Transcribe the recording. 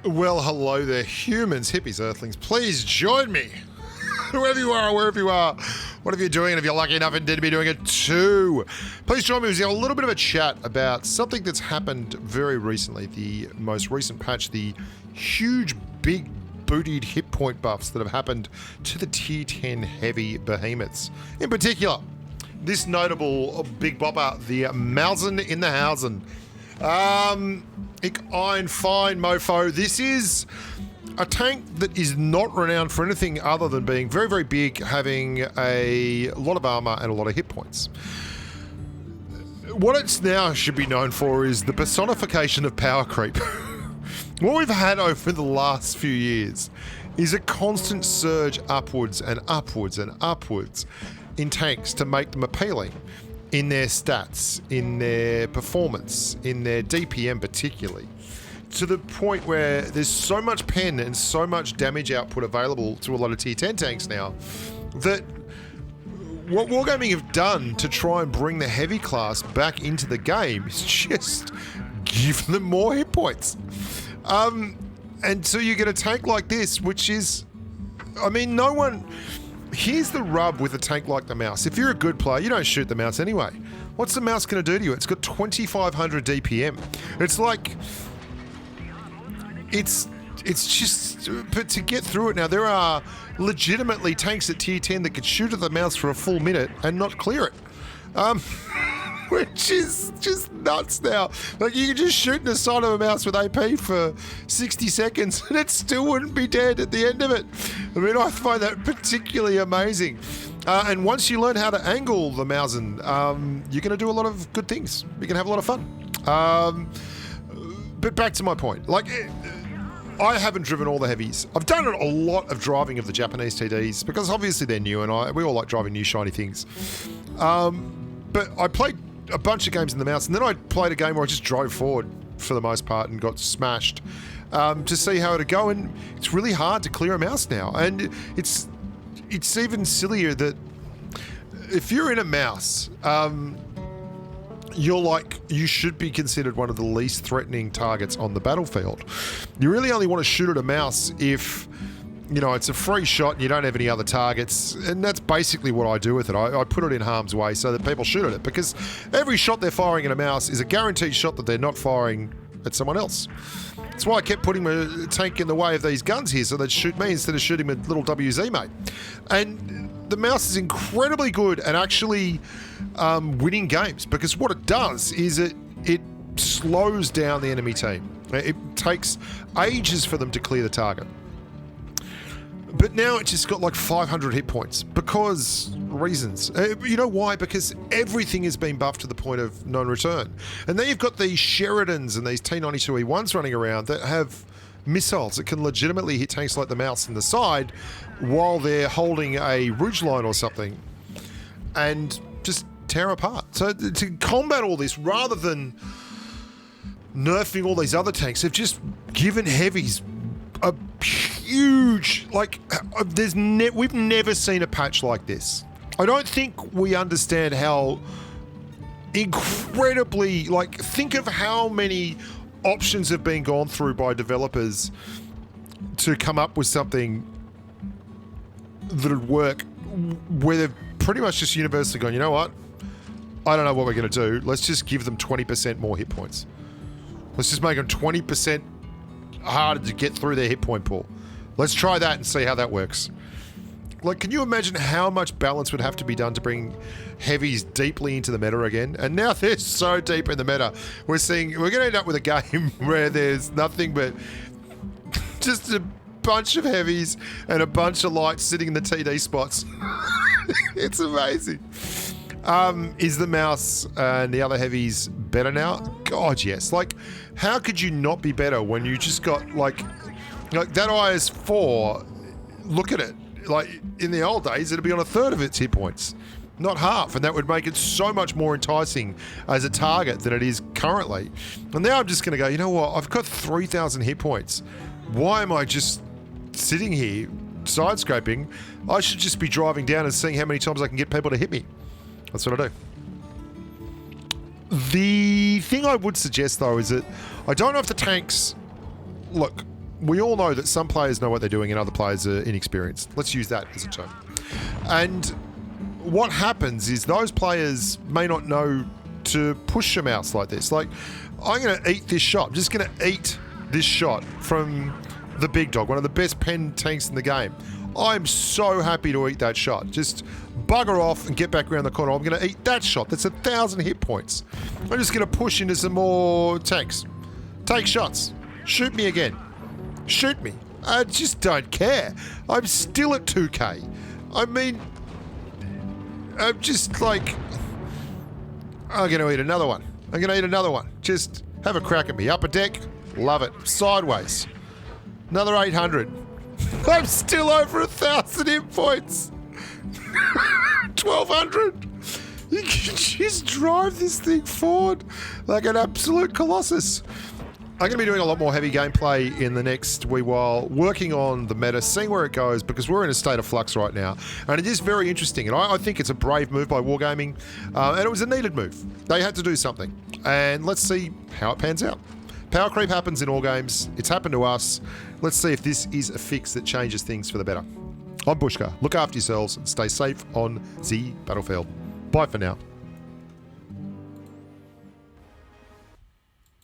Well, hello there, humans, hippies, earthlings. Please join me, whoever you are, wherever you are, whatever you're doing, and if you're lucky enough indeed to be doing it too. Please join me as we have a little bit of a chat about something that's happened very recently, the most recent patch, the huge, big, bootied hit point buffs that have happened to the tier 10 heavy behemoths. In particular, this notable big bopper, the Mausen in the Hausen. Ich ein fine mofo. This is a tank that is not renowned for anything other than being very, very big, having a lot of armor and a lot of hit points. What it's now should be known for is the personification of power creep. What we've had over the last few years is a constant surge upwards and upwards and upwards in tanks to make them appealing in their stats, in their performance, in their DPM particularly, to the point where there's so much pen and so much damage output available to a lot of tier 10 tanks now that what Wargaming have done to try and bring the heavy class back into the game is just give them more hit points. And so you get a tank like this, which is, I mean, no one... Here's the rub with a tank like the Mouse. If you're a good player, you don't shoot the Mouse anyway. What's the Mouse going to do to you? It's got 2,500 DPM. It's like... It's just... But to get through it now, there are legitimately tanks at tier 10 that could shoot at the Mouse for a full minute and not clear it. Which is just nuts now. Like, you can just shoot in the side of a Mouse with AP for 60 seconds and it still wouldn't be dead at the end of it. I mean, I find that particularly amazing. And once you learn how to angle the Mausen, you're going to do a lot of good things. You can have a lot of fun. But back to my point. Like, I haven't driven all the heavies. I've done a lot of driving of the Japanese TDs because obviously they're new and we all like driving new shiny things. But I played a bunch of games in the Mouse, and then I played a game where I just drove forward for the most part and got smashed to see how it'd go, and it's really hard to clear a Mouse now. And it's even sillier that if you're in a Mouse, you should be considered one of the least threatening targets on the battlefield. You really only want to shoot at a Mouse if, you know, it's a free shot and you don't have any other targets, and that's basically what I do with it. I put it in harm's way so that people shoot at it, because every shot they're firing at a Mouse is a guaranteed shot that they're not firing at someone else. That's why I kept putting my tank in the way of these guns here so they'd shoot me instead of shooting with little WZ mate. And the Mouse is incredibly good at actually winning games, because what it does is it slows down the enemy team. It takes ages for them to clear the target. But now it's just got like 500 hit points because reasons. You know why? Because everything has been buffed to the point of non-return. And then you've got these Sheridans and these T92E1s running around that have missiles that can legitimately hit tanks like the Mouse in the side while they're holding a ridgeline or something and just tear apart. So to combat all this, rather than nerfing all these other tanks, they've just given heavies a huge, like, we've never seen a patch like this. I don't think we understand how incredibly, like, think of how many options have been gone through by developers to come up with something that'd work, where they've pretty much just universally gone, you know what? I don't know what we're going to do. Let's just give them 20% more hit points. Let's just make them 20% harder to get through their hit point pool. Let's try that and see how that works. Like, can you imagine how much balance would have to be done to bring heavies deeply into the meta again? And now they're so deep in the meta, we're going to end up with a game where there's nothing but just a bunch of heavies and a bunch of lights sitting in the TD spots. It's amazing. Is the Mouse and the other heavies better now? God, yes. Like, how could you not be better when you just got, like that IS-4, look at it. Like, in the old days, it'd be on a third of its hit points, not half, and that would make it so much more enticing as a target than it is currently. And now I'm just going to go, you know what? I've got 3,000 hit points. Why am I just sitting here side-scraping? I should just be driving down and seeing how many times I can get people to hit me. That's what I do. The thing I would suggest, though, is that I don't know if the tanks... Look, we all know that some players know what they're doing and other players are inexperienced. Let's use that as a term. And what happens is those players may not know to push a mouse like this. Like, I'm going to eat this shot. I'm just going to eat this shot from the big dog, one of the best pen tanks in the game. I'm so happy to eat that shot. Just bugger off and get back around the corner. I'm going to eat that shot. That's 1,000 hit points. I'm just going to push into some more tanks. Take shots. Shoot me again. Shoot me. I just don't care. I'm still at 2k. I mean, I'm just like, I'm going to eat another one. I'm going to eat another one. Just have a crack at me. Upper deck, love it. Sideways, another 800. I'm still over 1,000 hit points. 1,200. You can just drive this thing forward like an absolute colossus. I'm going to be doing a lot more heavy gameplay in the next wee while, working on the meta, seeing where it goes, because we're in a state of flux right now. And it is very interesting, and I think it's a brave move by Wargaming, and it was a needed move. They had to do something, and let's see how it pans out. Power creep happens in all games. It's happened to us. Let's see if this is a fix that changes things for the better. I'm Bushka. Look after yourselves and stay safe on the battlefield. Bye for now.